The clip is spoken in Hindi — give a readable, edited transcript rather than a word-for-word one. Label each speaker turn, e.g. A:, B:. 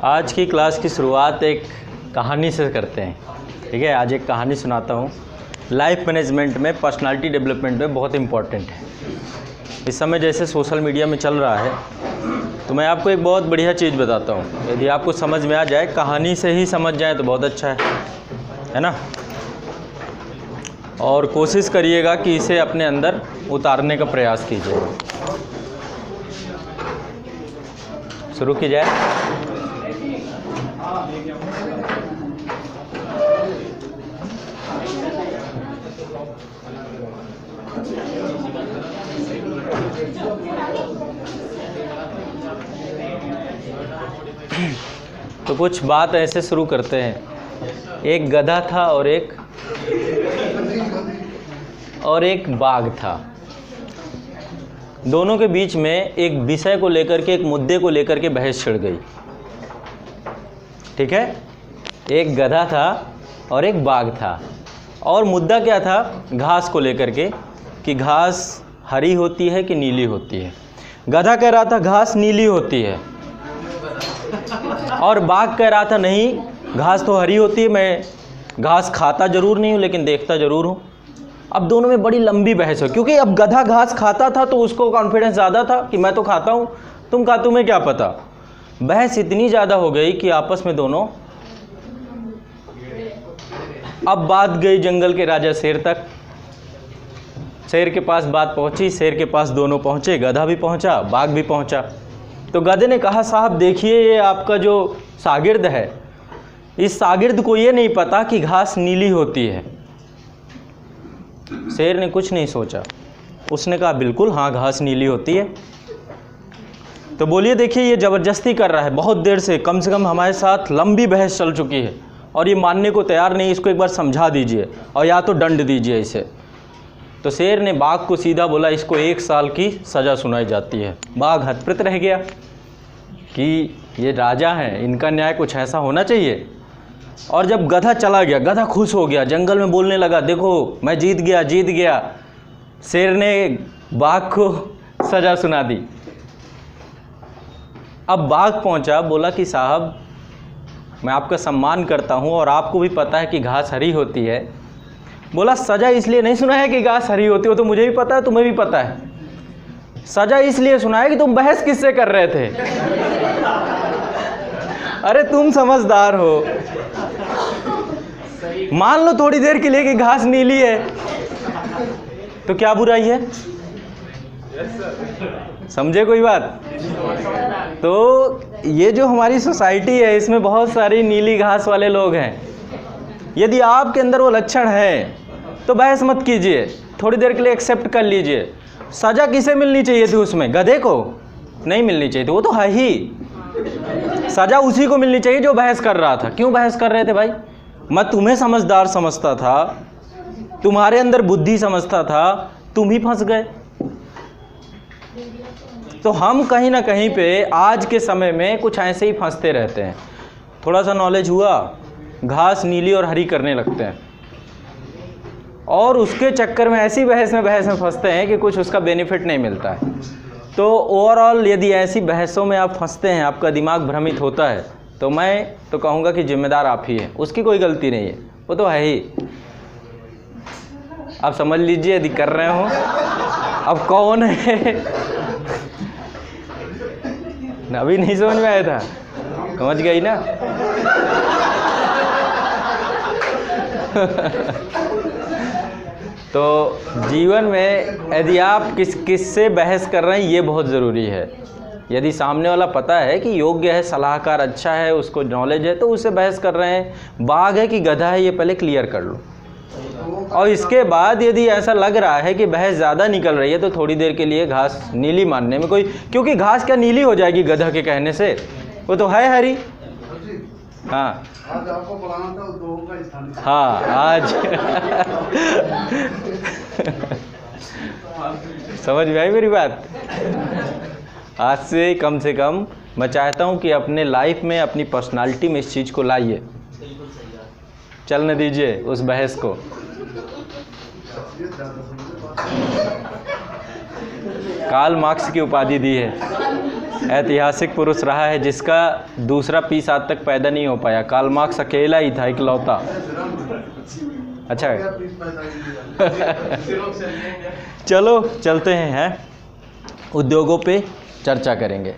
A: आज की क्लास की शुरुआत एक कहानी से करते हैं। ठीक है, आज एक कहानी सुनाता हूँ। लाइफ मैनेजमेंट में, पर्सनालिटी डेवलपमेंट में बहुत इम्पॉर्टेंट है। इस समय जैसे सोशल मीडिया में चल रहा है, तो मैं आपको एक बहुत बढ़िया चीज़ बताता हूँ। यदि आपको समझ में आ जाए, कहानी से ही समझ जाए तो बहुत अच्छा है ना। और कोशिश करिएगा कि इसे अपने अंदर उतारने का प्रयास कीजिएगा। शुरू की जाए। तो कुछ बात ऐसे शुरू करते हैं। एक गधा था और एक बाघ था। दोनों के बीच में एक विषय को लेकर के, एक मुद्दे को लेकर के बहस छिड़ गई। ठीक है, एक गधा था और एक बाघ था, और मुद्दा क्या था? घास को लेकर के, कि घास हरी होती है कि नीली होती है। गधा कह रहा था घास नीली होती है, और बाघ कह रहा था नहीं, घास तो हरी होती है, मैं घास खाता ज़रूर नहीं हूँ लेकिन देखता ज़रूर हूँ। अब दोनों में बड़ी लंबी बहस हो, क्योंकि अब गधा घास खाता था तो उसको कॉन्फिडेंस ज़्यादा था कि मैं तो खाता हूँ, तुम्हें क्या पता। बहस इतनी ज़्यादा हो गई कि आपस में दोनों, अब बात गई जंगल के राजा शेर तक। शेर के पास बात पहुंची, शेर के पास दोनों पहुंचे, गधा भी पहुंचा, बाघ भी पहुंचा। तो गधे ने कहा, साहब देखिए, ये आपका जो शागिर्द है, इस शागिर्द को ये नहीं पता कि घास नीली होती है। शेर ने कुछ नहीं सोचा, उसने कहा बिल्कुल हाँ, घास नीली होती है। तो बोलिए, देखिए ये ज़बरदस्ती कर रहा है, बहुत देर से, कम हमारे साथ लंबी बहस चल चुकी है और ये मानने को तैयार नहीं। इसको एक बार समझा दीजिए और या तो दंड दीजिए इसे। तो शेर ने बाघ को सीधा बोला, इसको 1 साल की सज़ा सुनाई जाती है। बाघ हतप्रत रह गया कि ये राजा हैं, इनका न्याय कुछ ऐसा होना चाहिए। और जब गधा चला गया, गधा खुश हो गया, जंगल में बोलने लगा, देखो मैं जीत गया। शेर ने बाघ को सज़ा सुना दी। अब बाघ पहुंचा, बोला कि साहब मैं आपका सम्मान करता हूं और आपको भी पता है कि घास हरी होती है। बोला, सज़ा इसलिए नहीं सुना है कि घास हरी होती हो, तो मुझे भी पता है, तुम्हें भी पता है। सज़ा इसलिए सुना है कि तुम बहस किससे कर रहे थे। अरे तुम समझदार हो, मान लो थोड़ी देर के लिए कि घास नीली है, तो क्या बुराई है? समझे कोई बात? तो ये जो हमारी सोसाइटी है, इसमें बहुत सारी नीली घास वाले लोग हैं। यदि आपके अंदर वो लक्षण है तो बहस मत कीजिए, थोड़ी देर के लिए एक्सेप्ट कर लीजिए। सज़ा किसे मिलनी चाहिए थी? उसमें गधे को नहीं मिलनी चाहिए थी, वो तो है ही। सज़ा उसी को मिलनी चाहिए जो बहस कर रहा था। क्यों बहस कर रहे थे भाई? मैं तुम्हें समझदार समझता था, तुम्हारे अंदर बुद्धि समझता था, तुम ही फंस गए। तो हम कहीं ना कहीं पे आज के समय में कुछ ऐसे ही फंसते रहते हैं। थोड़ा सा नॉलेज हुआ, घास नीली और हरी करने लगते हैं, और उसके चक्कर में ऐसी बहस में फंसते हैं कि कुछ उसका बेनिफिट नहीं मिलता है। तो ओवरऑल यदि ऐसी बहसों में आप फंसते हैं, आपका दिमाग भ्रमित होता है, तो मैं तो कहूँगा कि जिम्मेदार आप ही है, उसकी कोई गलती नहीं है, वो तो है ही। आप समझ लीजिए यदि कर रहे हो। अब कौन है? अभी नहीं समझ में आया था, समझ गई ना? तो जीवन में यदि आप किससे बहस कर रहे हैं, ये बहुत ज़रूरी है। यदि सामने वाला पता है कि योग्य है, सलाहकार अच्छा है, उसको नॉलेज है, तो उससे बहस कर रहे हैं। बाघ है कि गधा है, ये पहले क्लियर कर लो। और इसके बाद यदि ऐसा लग रहा है कि बहस ज़्यादा निकल रही है, तो थोड़ी देर के लिए घास नीली मानने में कोई, क्योंकि घास क्या नीली हो जाएगी गधा के कहने से? वो तो है हरी। हाँ
B: आज आपको बुलाना था, दो का स्थान।
A: हाँ आज समझ में आई मेरी बात? आज से कम मैं चाहता हूँ कि अपने लाइफ में, अपनी पर्सनालिटी में इस चीज़ को लाइए। चलने दीजिए उस बहस को। कार्ल मार्क्स की उपाधि दी है। ऐतिहासिक पुरुष रहा है जिसका दूसरा पीस आज तक पैदा नहीं हो पाया। कार्ल मार्क्स अकेला ही था, इकलौता। अच्छा है। चलो चलते हैं उद्योगों पे चर्चा करेंगे।